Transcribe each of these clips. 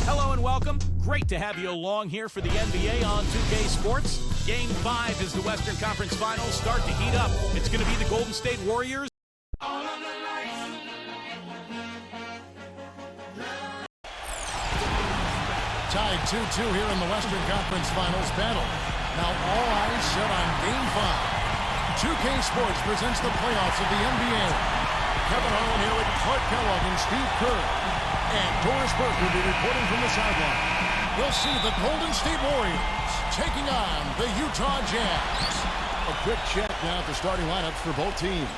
Hello and welcome. Great to have you along here for the NBA on 2K Sports. Game 5 is the Western Conference Finals. Start to heat up. It's going to be the Golden State Warriors. Tied 2-2 here in the Western Conference Finals battle. Now all eyes set on Game 5. 2K Sports presents the playoffs of the NBA. Kevin Harlan here with Clark Kellogg and Steve Kerr. And Doris Burke will be reporting from the sideline. We'll see the Golden State Warriors taking on the Utah Jazz. A quick check now at the starting lineups for both teams.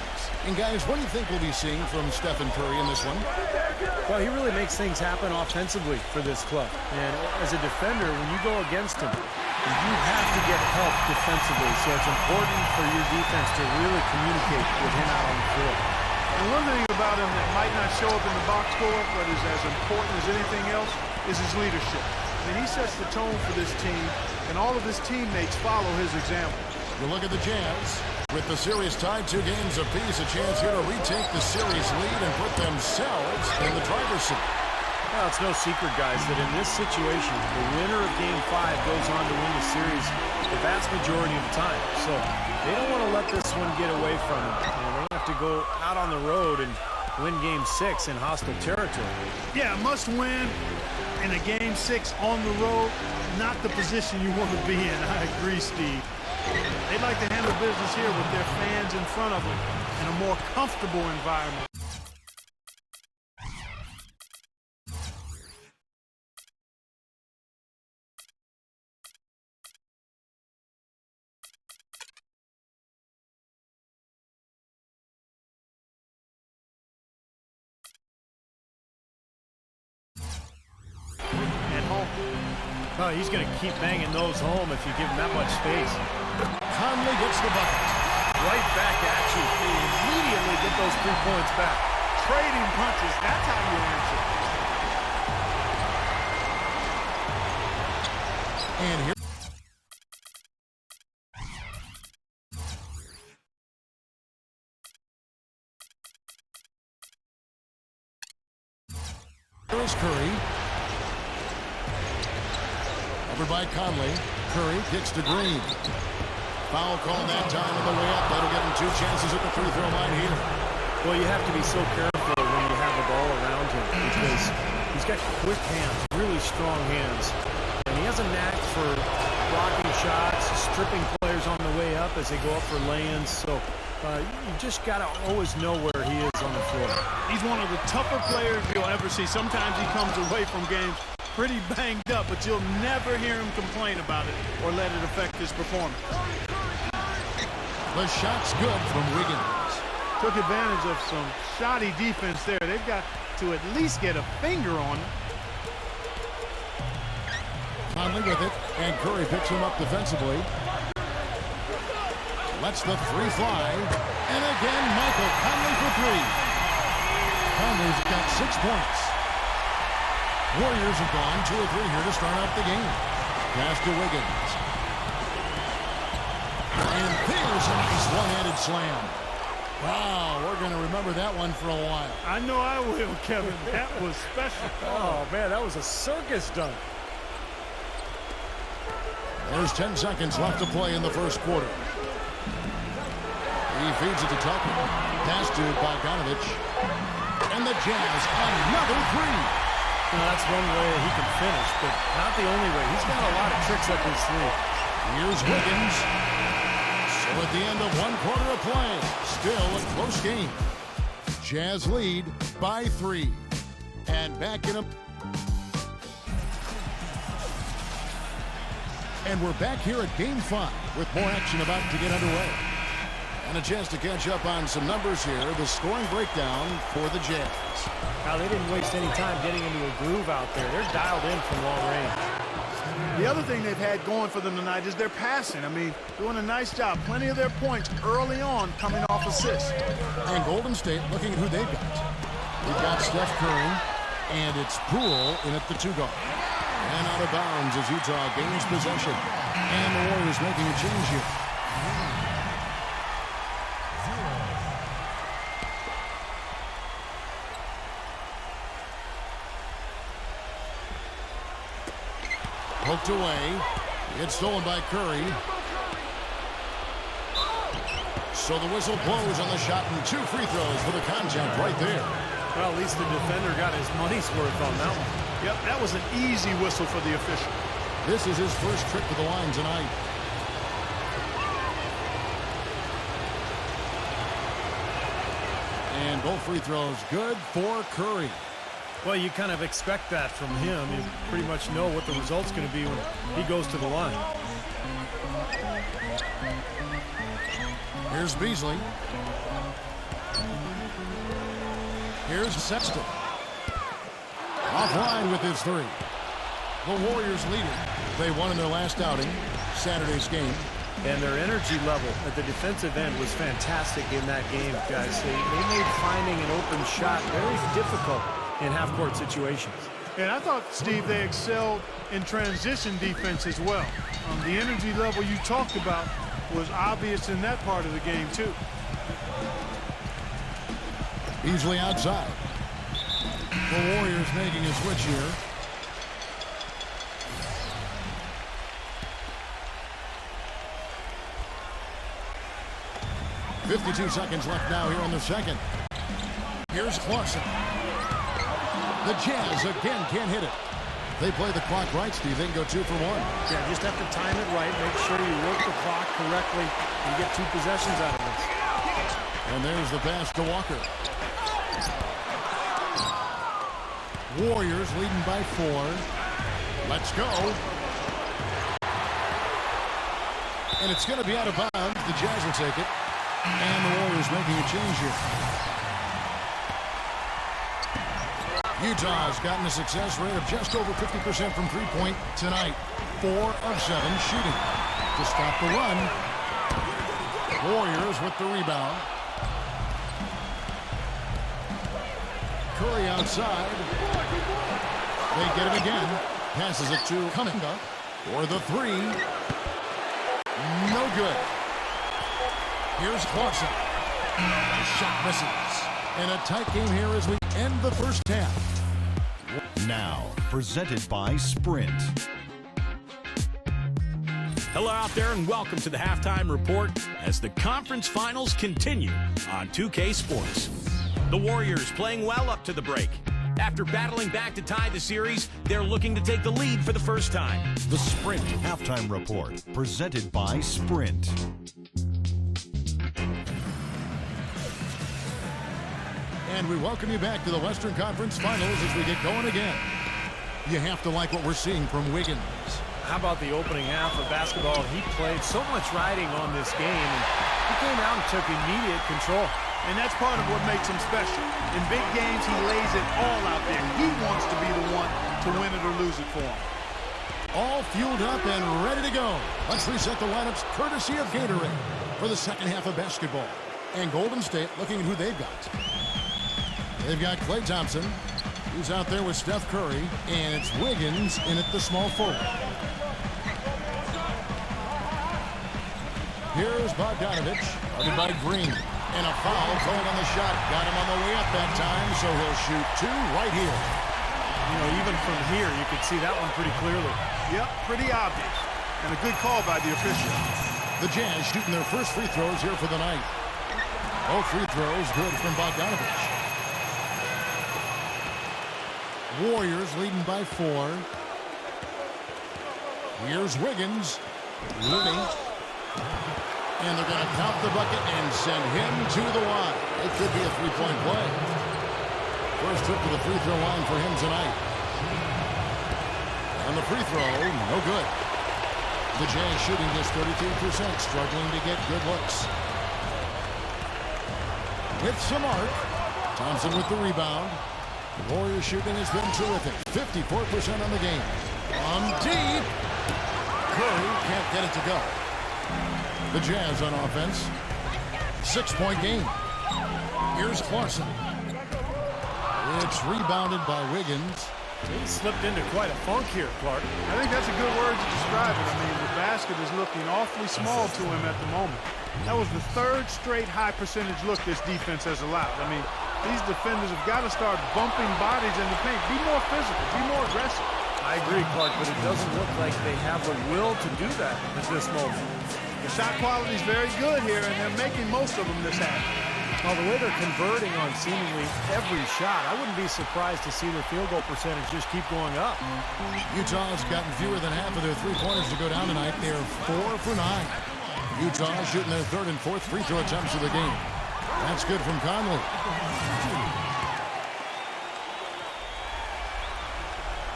And guys, what do you think we'll be seeing from Stephen Curry in this one? Well, he really makes things happen offensively for this club. And as a defender, when you go against him, you have to get help defensively. So it's important for your defense to really communicate with him out on the floor. And one thing about him that might not show up in the box score, but is as important as anything else, is his leadership. I mean, he sets the tone for this team, and all of his teammates follow his example. You look at the Jazz. With the series tied 2 games apiece, a chance here to retake the series lead and put themselves in the driver's seat. Well, it's no secret, guys, that in this situation, the winner of Game 5 goes on to win the series the vast majority of the time. So they don't want to let this one get away from them. They have to go out on the road and win Game 6 in hostile territory. Yeah, must win in a Game 6 on the road, not the position you want to be in. I agree, Steve. They'd like to handle business here with their fans in front of them in a more comfortable environment. At home. Oh, he's going to keep banging those home if you give him that much space. Conley gets the bucket. Right back at you. They immediately get those 3 points back. Trading punches, that's how you answer. And here. Here is Curry. Over by Conley. Curry kicks to Green. Foul call that time on the way up. That'll give him 2 chances at the free throw line here. Well, you have to be so careful when you have the ball around him because he's got quick hands, really strong hands. And he has a knack for blocking shots, stripping players on the way up as they go up for lay-ins. So you just got to always know where he is on the floor. He's one of the tougher players you'll ever see. Sometimes he comes away from games pretty banged up, but you'll never hear him complain about it or let it affect his performance. The shot's good from Wiggins. Took advantage of some shoddy defense there. They've got to at least get a finger on it. Conley with it, and Curry picks him up defensively. Lets the 3 fly, and again Michael Conley for 3. Conley's got 6 points. Warriors have gone 2 or 3 here to start out the game. Pass to Wiggins. And there's a nice one-handed slam. Wow, we're going to remember that one for a while. I know I will, Kevin. That was special. Oh, man, that was a circus dunk. There's 10 seconds left to play in the first quarter. He feeds it to Tucker. Pass to Bogdanovic. And the Jazz, another 3. That's one way he can finish, but not the only way. He's got a lot of tricks up his sleeve. Here's Wiggins. So at the end of 1 quarter of play, still a close game. Jazz lead by 3. And back in a... And we're back here at Game 5 with more action about to get underway. And a chance to catch up on some numbers here. The scoring breakdown for the Jazz. Now, they didn't waste any time getting into a groove out there. They're dialed in from long range. The other thing they've had going for them tonight is their passing. I mean, doing a nice job. Plenty of their points early on coming off assists. And Golden State looking at who they've got. We've got Steph Curry, and it's Poole in at the 2 guard. And out of bounds as Utah gains possession. And the Warriors making a change here. Poked away. It's stolen by Curry. So the whistle blows on the shot and 2 free throws for the contact right there. Well, at least the defender got his money's worth on that one. Yep, that was an easy whistle for the official. This is his first trip to the line tonight. And both free throws good for Curry. Well, you kind of expect that from him. You pretty much know what the result's going to be when he goes to the line. Here's Beasley. Here's Sexton. Offline with his 3. The Warriors lead it. They won in their last outing, Saturday's game. And their energy level at the defensive end was fantastic in that game, guys. They made finding an open shot very difficult in half-court situations. And I thought, Steve, they excelled in transition defense as well. The energy level you talked about was obvious in that part of the game, too. Beasley outside. The Warriors making a switch here. .52 seconds left now here in the second. Here's Clarkson. The Jazz again can't hit it. They play the clock right, Steve. They can go 2 for 1. Yeah, just have to time it right. Make sure you work the clock correctly and get 2 possessions out of this. And there's the pass to Walker. Warriors leading by 4. Let's go. And it's going to be out of bounds. The Jazz will take it. And the Warriors making a change here. Utah's gotten a success rate of just over 50% from three-point tonight. 4 of 7 shooting. To stop the run. Warriors with the rebound. Curry outside. They get him again. Passes it to Kuminga for the 3. No good. Here's Clarkson. Shot misses. And a tight game here as we end the first half. Now, presented by Sprint. Hello out there and welcome to the Halftime Report as the conference finals continue on 2K Sports. The Warriors playing well up to the break. After battling back to tie the series, they're looking to take the lead for the first time. The Sprint Halftime Report, presented by Sprint. And we welcome you back to the Western Conference Finals as we get going again. You have to like what we're seeing from Wiggins. How about the opening half of basketball? He played so much riding on this game, and he came out and took immediate control. And that's part of what makes him special. In big games, he lays it all out there. He wants to be the one to win it or lose it for him. All fueled up and ready to go. Let's reset the lineups courtesy of Gatorade for the second half of basketball. And Golden State looking at who they've got. They've got Klay Thompson, who's out there with Steph Curry, and it's Wiggins in at the small forward. Here's Bogdanovich, guarded by Green. And a foul called on the shot. Got him on the way up that time, so he'll shoot 2 right here. You know, even from here, you could see that one pretty clearly. Yep, pretty obvious. And a good call by the official. The Jazz shooting their first free throws here for the night. Both free throws good from Bogdanovich. Warriors leading by 4. Here's Wiggins. Living. And they're going to count the bucket and send him to the line. It could be a 3-point play. First trip to the free throw line for him tonight. And the free throw, no good. The Jazz shooting just 33%, struggling to get good looks. With some arc, Thompson with the rebound. The Warriors shooting has been terrific. 54% on the game. On deep. Curry can't get it to go. The Jazz on offense. 6-point game. Here's Clarkson. It's rebounded by Wiggins. He slipped into quite a funk here, Clark. I think that's a good word to describe it. I mean, the basket is looking awfully small to him at the moment. That was the third straight high percentage look this defense has allowed. I mean, these defenders have got to start bumping bodies in the paint. Be more physical. Be more aggressive. I agree, Clark, but it doesn't look like they have the will to do that at this moment. The shot quality is very good here, and they're making most of them this half. Well, the way they're converting on seemingly every shot, I wouldn't be surprised to see their field goal percentage just keep going up. Utah's gotten fewer than half of their three-pointers to go down tonight. They're 4 for 9. Utah shooting their third and fourth free throw attempts of the game. That's good from Conley.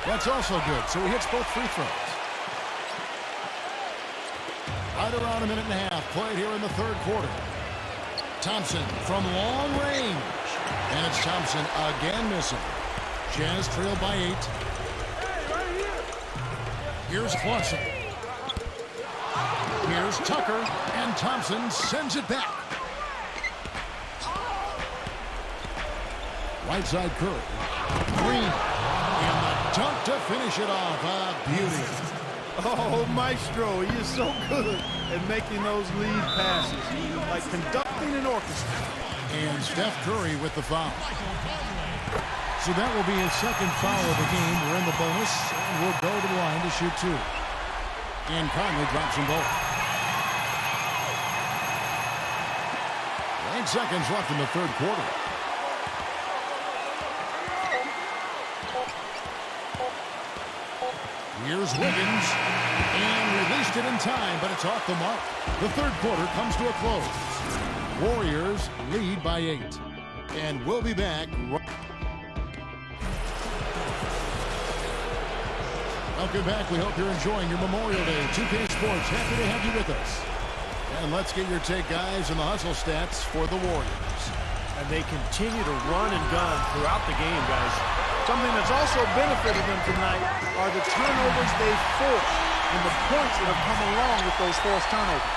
That's also good, so he hits both free throws. Right around a minute and a half played here in the third quarter. Thompson from long range. And it's Thompson again missing. Jazz trailed by 8. Here's Clausen. Here's Tucker. And Thompson sends it back. Right side Curry. Green. And the dunk to finish it off. A beauty. Oh, Maestro, he is so good at making those lead passes. Like conducting an orchestra. And Steph Curry with the foul. So that will be his second foul of the game. We're in the bonus, and we'll go to the line to shoot 2. And Conley drops them both. 8 seconds left in the third quarter. Here's Wiggins, and released it in time, but it's off the mark. The third quarter comes to a close. Warriors lead by 8, and we'll be back. Welcome back. We hope you're enjoying your Memorial Day. 2K Sports, happy to have you with us. And let's get your take, guys, and the hustle stats for the Warriors. And they continue to run and gun throughout the game, guys. Something that's also benefited them tonight are the turnovers they've forced and the points that have come along with those forced turnovers.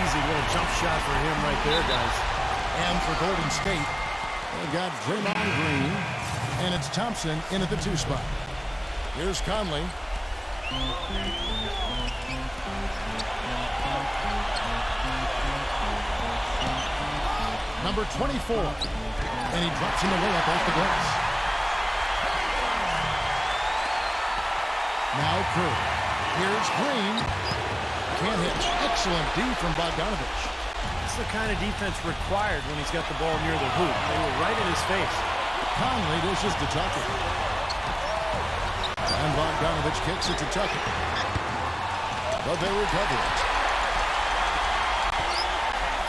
Easy little jump shot for him right there, guys. And for Golden State, they've got Draymond Green, and it's Thompson in at the 2 spot. Here's Conley. Number 24. And he drops in the layup off the glass. Now Curry. Here's Green. Can't hit. Excellent D from Bogdanovich. That's the kind of defense required when he's got the ball near the hoop. They were right in his face. Conley dishes to Tucker. And Bogdanovich kicks it to Tucker. But they recover it.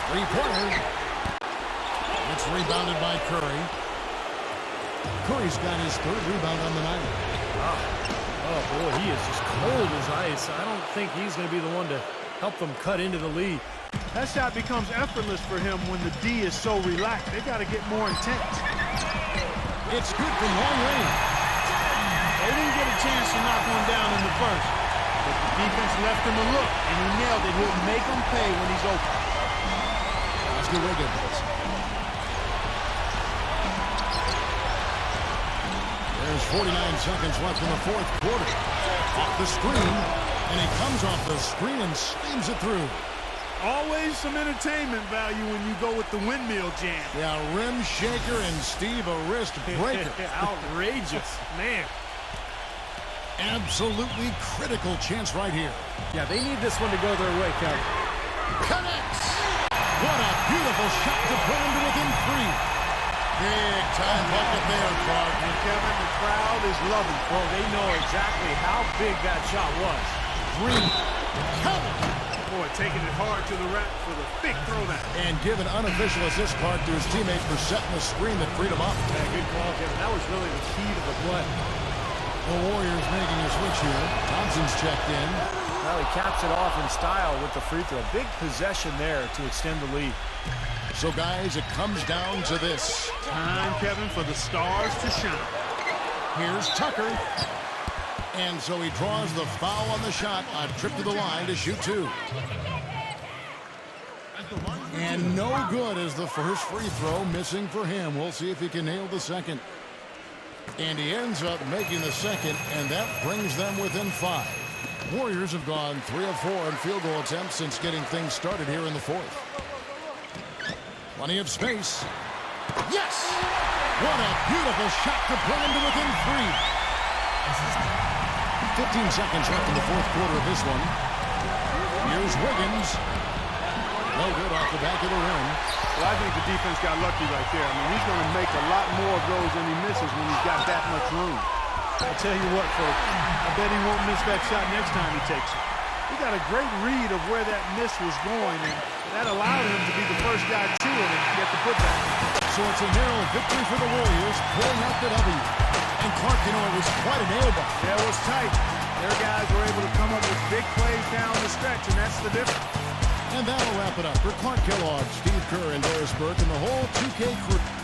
Three-pointer. It's rebounded by Curry. Curry's got his third rebound on the night. Oh, boy, he is just cold as ice. I don't think he's going to be the one to help them cut into the lead. That shot becomes effortless for him when the D is so relaxed. They got to get more intense. It's good from long range. They didn't get a chance to knock one down in the first. But the defense left him a look, and he nailed it. He'll make them pay when he's open. That's good Wiggins. There's 49 seconds left in the fourth quarter. Off the screen, and he comes off the screen and slams it through. Always some entertainment value when you go with the windmill jam. Yeah, rim shaker and Steve a wrist breaker. Outrageous, man. Absolutely critical chance right here. Yeah, they need this one to go their way, Kevin. Connects! What a beautiful shot to put him to within 3. Big time bucket there, Clark. And Kevin, the crowd is loving. Well, they know exactly how big that shot was. Green. Coming. Boy, taking it hard to the rack for the big throwback. And give an unofficial assist card to his teammate for setting the screen that freed him up. Yeah, good call, Kevin. That was really the key to the play. The Warriors making a switch here. Thompson's checked in. Well, he caps it off in style with the free throw. Big possession there to extend the lead. So, guys, it comes down to this. Time, Kevin, for the stars to shine. Here's Tucker. And so he draws the foul on the shot. A trip to the line to shoot 2. And no good as the first free throw missing for him. We'll see if he can nail the second. And he ends up making the second, and that brings them within 5. Warriors have gone 3 of 4 on field goal attempts since getting things started here in the 4th. Plenty of space. Yes! What a beautiful shot to bring him to within 3. 15 seconds left in the 4th quarter of this one. Here's Wiggins. No good off the back of the rim. Well, I think the defense got lucky right there. I mean, he's going to make a lot more of those than he misses when he's got that much room. I'll tell you what, folks, I bet he won't miss that shot next time he takes it. He got a great read of where that miss was going, and that allowed him to be the first guy to it and get the putback. So it's a narrow victory for the Warriors, pulling out the W. And Clark, you know, it was quite a nail-biter. Yeah, it was tight. Their guys were able to come up with big plays down the stretch, and that's the difference. And that'll wrap it up for Clark Kellogg, Steve Kerr, and Doris Burke, and the whole 2K crew.